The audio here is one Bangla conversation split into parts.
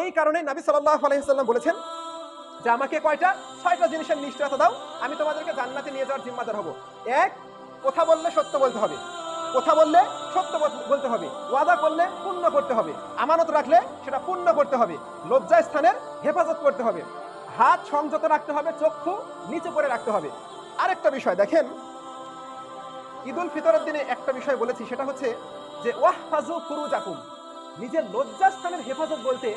এই কারণে নবী সাল্লাল্লাহু আলাইহি ওয়াসাল্লাম বলেছেন যে আমাকে কয়টা 6টা জিনিসের নিশ্চয়তা দাও, আমি তোমাদেরকে জান্নাতে নিয়ে যাওয়ার জিম্মাদার হব। এক, কথা বললে সত্য বলতে হবে, কথা বললে সত্য বলতে হবে, ওয়াদা করলে পূর্ণ করতে হবে, আমানত রাখলে সেটা পূর্ণ করতে হবে, লজ্জা স্থানের হেফাজত করতে হবে, হাত সংযত রাখতে হবে, চক্ষু নিচু করে রাখতে হবে। আরেকটা বিষয় দেখেন, ঈদুল ফিতরের দিনে একটা বিষয় বলেছি, সেটা হচ্ছে যে ওয়াহফাজু ফুরুজাকুম, নিজের লজ্জাস্থানের হেফাজত বলতে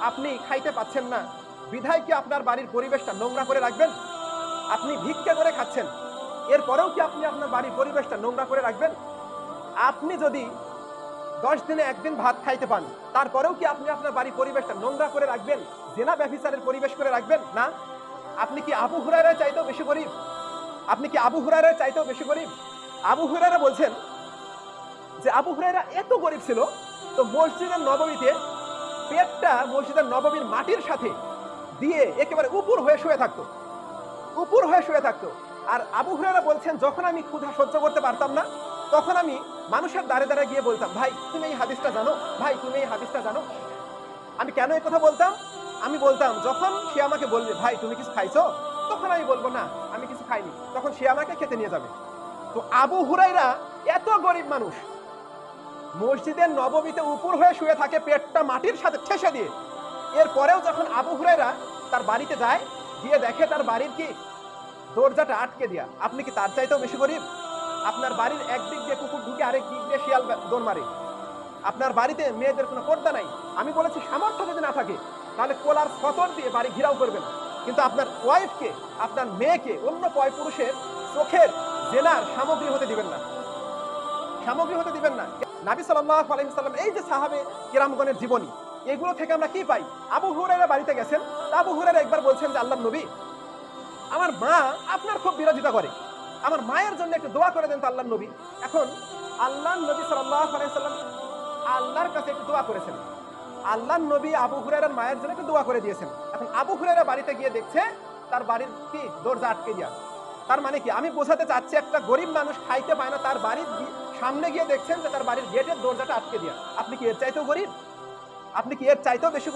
আপনি খাইতে পাচ্ছেন না বিধায় কি আপনার বাড়ির পরিবেশটা নোংরা করে রাখবেন? আপনি ভিক্ষা করে খাচ্ছেন, এরপরেও কি আপনি আপনার বাড়ির পরিবেশটা নোংরা করে রাখবেন? আপনি যদি 10 দিনে একদিন ভাত খাইতে পান, তারপরেও কি আপনি আপনার বাড়ির পরিবেশটা নোংরা করে রাখবেন, জেনা ব্যভিচারের পরিবেশ করে রাখবেন? না। আপনি কি আবু হুরায়রার চাইতেও বেশি গরিব? আপনি কি আবু হুরায়রার চাইতেও বেশি গরিব? আবু হুরায়রা বলছেন যে আবু হুরায়রা এত গরিব ছিল, তো মসজিদের নববীতে পেটটা মসজিদের নববীর মাটির সাথে দিয়ে একেবারে উপর হয়ে শুয়ে থাকতো, উপর হয়ে শুয়ে থাকতো। আর আবু হুরায়রা বলছেন যখন আমি ক্ষুধা সহ্য করতে পারতাম না, তখন আমি মানুষের দাঁড়ে দাঁড়ে গিয়ে বলতাম, ভাই তুমি এই হাদিসটা জানো, ভাই তুমি এই হাদিসটা জানো। আমি কেন এই কথা বলতাম? আমি বলতাম যখন সে আমাকে বলবে ভাই তুমি কিছু খাইছো, তখন আমি বলবো না আমি কিছু খাইনি, তখন সে আমাকে খেতে নিয়ে যাবে। তো আবু হুরায়রা এত গরিব মানুষ, মসজিদের নববীতে উপর হয়ে শুয়ে থাকে পেটটা মাটির সাথে ঠেসে দিয়ে, এরপরেও যখন আবু হুরায়রা তার বাড়িতে যায়, গিয়ে দেখে তার বাড়ির কি দরজাটা আটকে দেয়া। আপনি কি তার চাইতেও বেশি গরিব? আপনার বাড়ির একদিক দিয়ে কুকুর ঢুকে আরেক দিক দিয়ে শিয়াল দৌড় মারে, আপনার বাড়িতে মেয়েদের কোনো পর্দা নাই। আমি বলেছি সামর্থ্য যদি না থাকে তাহলে কোলার সতর দিয়ে বাড়ি ঘিরাও করবেন, কিন্তু আপনার ওয়াইফকে, আপনার মেয়েকে অন্য পয় পুরুষের চোখের জেনার সামগ্রী হতে দিবেন না, সামগ্রী হতে দিবেন না। নবী সাল্লাল্লাহু আলাইহি ওয়াসাল্লাম এই যে সাহাবে কিরামগণের জীবনী, এগুলো থেকে আমরা কি পাই? আবু হুরায়রা বাড়িতে গেছেন, আবু হুরায়রা একবার বলছেন যে আল্লাহর নবী, আমার মা আপনার খুব বিরোধিতা করে, আমার মায়ের জন্য একটু দোয়া করে দেন তো আল্লাহর নবী। এখন আল্লাহর নবী সাল্লাল্লাহু আলাইহি ওয়াসাল্লাম আল্লাহর কাছে একটু দোয়া করেছেন, আল্লাহর নবী আবু হুরায়রার মায়ের জন্য একটু দোয়া করে দিয়েছেন। এখন আবু হুরায়রা বাড়িতে গিয়ে দেখছে তার বাড়ির কি দরজা আটকে দেয়া। তার মানে কি? আমি বোঝাতে চাচ্ছি একটা গরিব মানুষ খাইতে পায় না, তার বাড়ির সামনে গিয়ে দেখছেন যে তার বাড়ির গেটের দরজাটা আটকে দেয়া। আপনি কি এর চাইতেও গরিব? আপনি কি এর চাইতেও বেশি